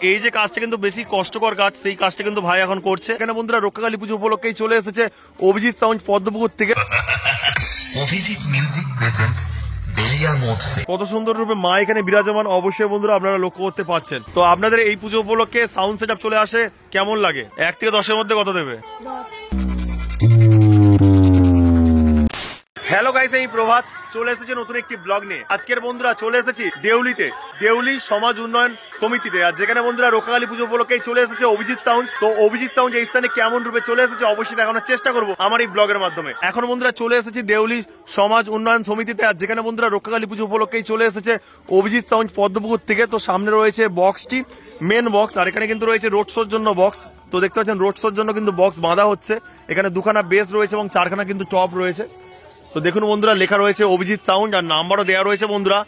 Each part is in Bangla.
এই যে কাজটা কিন্তু বেশি কষ্টকর কাজ, সেই কাজটা কিন্তু ভাই এখন করছে। এখানে বন্ধুরা রক্ষাকালী পুজো উপলক্ষেই চলে এসেছে অভিজিৎ সাউন্ড পদ্মপুকুর থেকে। অভিজিৎ মিউজিক প্রেজেন্ট বেলিয়া মোডসে। কত সুন্দর রূপে মা এখানে বিরাজমান, অবশ্যই বন্ধুরা আপনারা লক্ষ্য করতে পারছেন। তো আপনাদের এই পুজো উপলক্ষে সাউন্ড সেটআপ চলে আসে, কেমন লাগে? 1 থেকে 10-এর মধ্যে কত দেবে? 10। হ্যালো গাইস, এই প্রভাত চলে এসেছে নতুন একটি ব্লগ নিয়ে। আজকের বন্ধুরা চলে এসেছি দেউলিতে, দেউলি সমাজ উন্নয়ন সমিতিতে। আর যেখানে বন্ধুরা রক্ষাকালী পুজো উপলক্ষেই চলে এসেছে অভিজিৎ সাউন্ড। তো অভিজিৎ সাউন্ড এই স্থানে কেমন রূপে চলে এসেছে অবশ্যই দেখানোর চেষ্টা করবো আমার এই ব্লগের মাধ্যমে। এখন বন্ধুরা চলে এসেছি দেউলি সমাজ উন্নয়ন সমিতিতে। আর যেখানে বন্ধুরা রক্ষাকালী পুজো উপলক্ষেই চলে এসেছে অভিজিৎ সাউন্ড পদ্মপুকুর থেকে। তো সামনে রয়েছে বক্সটি, মেন বক্স, আর এখানে কিন্তু রয়েছে রোড শোর জন্য বক্স। তো দেখতে পাচ্ছেন রোড শোর জন্য কিন্তু বক্স বাঁধা হচ্ছে। এখানে 2খানা বেস রয়েছে এবং 4খানা কিন্তু টপ রয়েছে। তো দেখুন বন্ধুরা, লেখা রয়েছে অভিজিৎ সাউন্ড, আর নাম্বারও দেওয়া রয়েছে বন্ধুরা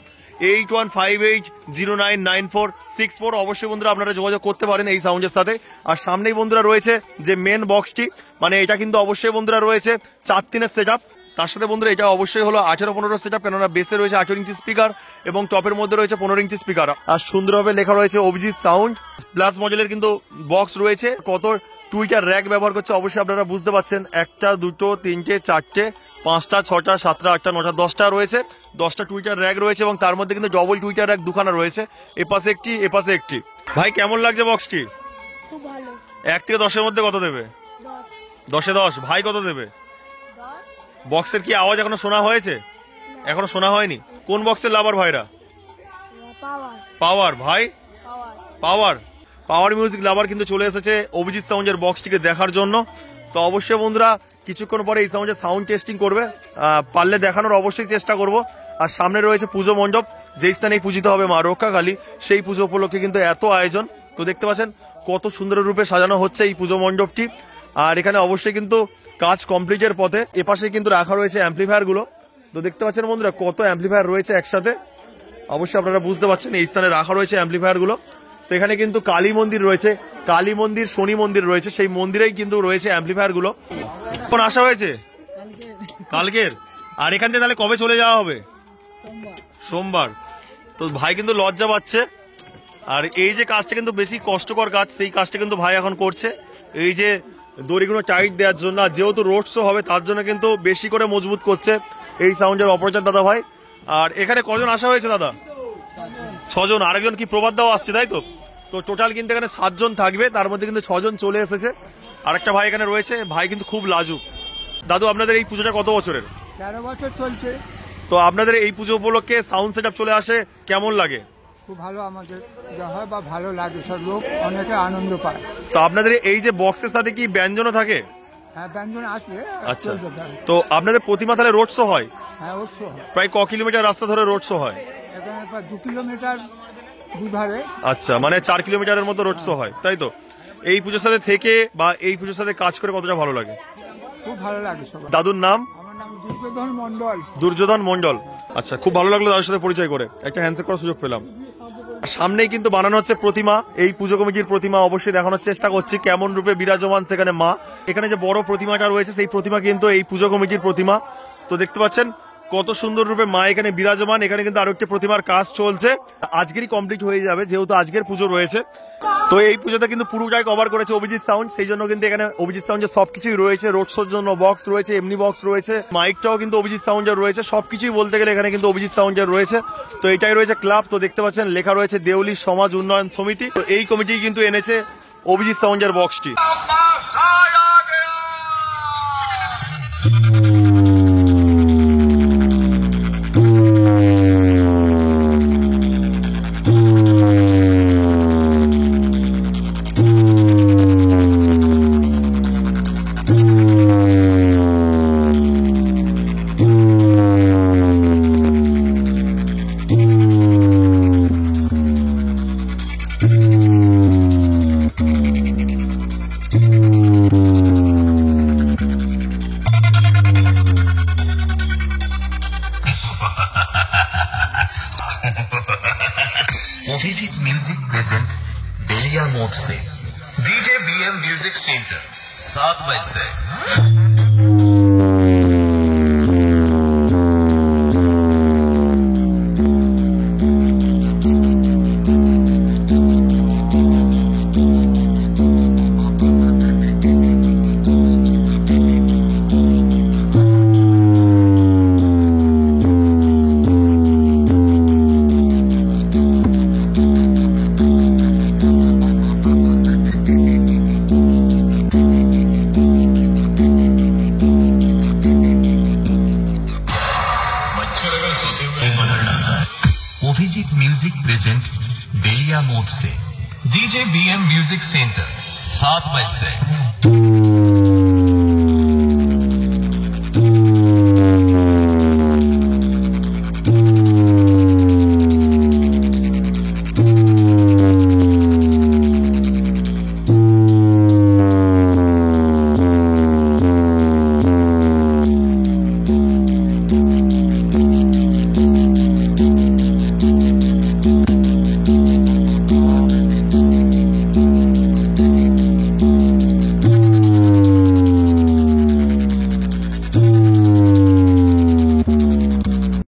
8158099464। অবশ্যই বন্ধুরা আপনারা যোগাযোগ করতে পারেন এই সাউন্ডের সাথে। আর সামনেই বন্ধুরা রয়েছে যে মেন বক্সটি, মানে এটা কিন্তু অবশ্যই বন্ধুরা রয়েছে 4-3-এর সেট আপ। তার সাথে বন্ধুরা এটা অবশ্যই হলো 18-15 সেট আপ, কেননা বেসে রয়েছে 18 ইঞ্চি স্পিকার এবং টপের মধ্যে রয়েছে 15 ইঞ্চি স্পিকার। আর সুন্দরভাবে লেখা রয়েছে অভিজিৎ সাউন্ড। প্লাস মডেলের কিন্তু বক্স রয়েছে। কত টুইটার র্যাক ব্যবহার করছে অবশ্যই আপনারা বুঝতে পারছেন। 1টা 2টো 3টে 4টে 5টা 6টা 7টা 8টা 9টা 10টা রয়েছে। 10টা টুইটার র্যাক রয়েছে এবং তার মধ্যে কিন্তু ডবল টুইটার র্যাক 2খানা রয়েছে, এপাশে একটি এপাশে একটি। ভাই কেমন লাগছে বক্সটি? খুব ভালো। 1 থেকে 10-এর মধ্যে কত দেবে? 10। 10-এ 10। ভাই কত দেবে? 10। বক্সের কি আওয়াজ এখনো শোনা হয়েছে? এখনো শোনা হয়নি। কোন বক্সের লাভার ভাইরা? পাওয়ার। পাওয়ার। ভাই পাওয়ার। পাওয়ার পাওয়ার মিউজিক লাভার কিন্তু চলে এসেছে অভিজিৎ সাউন্ডের বক্সটিকে দেখার জন্য। তো অবশ্যই বন্ধুরা কিছুক্ষণ পরে এই সাউন্ডের সাউন্ড টেস্টিং করবে, পারলে দেখানোর অবশ্যই চেষ্টা করব। আর সামনে রয়েছে পুজো মণ্ডপ, যেই স্থানে পূজিত হবে মা রক্ষাকালী, সেই পুজো উপলক্ষে কিন্তু এত আয়োজন। তো দেখতে পাচ্ছেন কত সুন্দর রূপে সাজানো হচ্ছে এই পুজো মণ্ডপটি। আর এখানে অবশ্যই কিন্তু কাজ কমপ্লিটের পথে। এপাশে কিন্তু রাখা রয়েছে অ্যাম্পলিফায়ার গুলো। তো দেখতে পাচ্ছেন বন্ধুরা কত অ্যাম্পলিফায়ার রয়েছে একসাথে, অবশ্যই আপনারা বুঝতে পারছেন এই স্থানে রাখা রয়েছে অ্যাম্পলিফায়ার গুলো। তো এখানে কিন্তু কালী মন্দির রয়েছে, কালী মন্দির, শনি মন্দির রয়েছে, সেই মন্দিরেই কিন্তু রয়েছে অ্যাম্পলিফায়ার গুলো। কোন আসা হয়েছে? কালকের। আর এখান থেকে তাহলে কবে চলে যাওয়া হবে? সোমবার। তো ভাই কিন্তু লজ্জা পাচ্ছে। আর এই যে কাজটা কিন্তু বেশি কষ্টকর কাজ, সেই কাজটা কিন্তু ভাই এখন করছে। এই যে দড়িগুলো টাইট দেওয়ার জন্য, যেহেতু রোড শো হবে তার জন্য কিন্তু বেশি করে মজবুত করছে এই সাউন্ডের অপারেটর দাদা ভাই। আর এখানে কজন আসা হয়েছে দাদা? 6 জন। আরেকজন কি প্রবাদ দাও আসছে, তাই তো? তো টোটাল কিন্তু এখানে 7 জন থাকবে, তার মধ্যে কিন্তু 6 জন চলে এসেছে। আরেকটা ভাই এখানে রয়েছে, ভাই কিন্তু খুব লাজুক। দাদু আপনাদের এই পুজোটা কত বছরের? 13 বছর চলছে। তো আপনাদের এই পুজো উপলক্ষে সাউন্ড সেট চলে আসে, কেমন লাগে? খুব ভালো, আমাদের যা হয় বা ভালো লাগে, সব লোক অনেকে আনন্দ পায়। তো আপনাদের এই যে বক্সের সাথে কি ব্যঞ্জনও থাকে? হ্যাঁ, ব্যঞ্জন আসবে। আচ্ছা। তো আপনাদের প্রতিমা তাহলে রোড শো হয়? হ্যাঁ, উৎসব হয়। প্রায় ক কিলোমিটার রাস্তা ধরে রোড শো হয়? এখানে প্রায় 2 কিলোমিটার দুধারে। আচ্ছা, মানে 4 কিলোমিটারের মতো রোড শো হয়, তাই তো? এই পুজোর সাথে থেকে বা এই পুজোর সাথে কাজ করে কতটা ভালো লাগে? খুব ভালো লাগে সবার। দাদুর নাম? আমার নাম দুর্যোধন মন্ডল। দুর্যোধন মন্ডল। আচ্ছা, খুব ভালো লাগলো দাদুর সাথে পরিচয় করে, একটা হ্যান্ডশেক করার সুযোগ পেলাম। সামনেই কিন্তু বানানো হচ্ছে প্রতিমা, এই পুজো কমিটির প্রতিমা। অবশ্যই দেখানোর চেষ্টা করছি কেমন রূপে বিরাজমান সেখানে মা। এখানে যে বড় প্রতিমাটা রয়েছে সেই প্রতিমা কিন্তু এই পুজো কমিটির প্রতিমা। তো দেখতে পাচ্ছেন কত সুন্দর রূপে মা এখানে বিরাজমান। এখানে কিন্তু আরো একটি প্রতিমার কাজ চলছে, আজকেরই কমপ্লিট হয়ে যাবে যেহেতু আজকের পুজো রয়েছে। তো এই পুজোতে কিন্তু পুরোটাই কভার করেছে অভিজিৎ সাউন্ড, সেই জন্য কিন্তু এখানে অভিজিৎ সাউন্ডের সবকিছুই রয়েছে। রোড শোর জন্য বক্স রয়েছে, এমনি বক্স রয়েছে, মাইকটাও কিন্তু অভিজিৎ সাউন্ডের রয়েছে, সবকিছুই বলতে গেলে এখানে কিন্তু অভিজিৎ সাউন্ডের রয়েছে। তো এটাই রয়েছে ক্লাব। তো দেখতে পাচ্ছেন লেখা রয়েছে দেউলি সমাজ উন্নয়ন সমিতি। তো এই কমিটি কিন্তু এনেছে অভিজিৎ সাউন্ডের বক্সটি। অভিজিৎ মিউজিক প্রেজেন্ট বেলিয়া মোডসে। डीजे बीएम म्यूजिक सेंटर 7 मई से। DJ BM Music Center, 7 mile से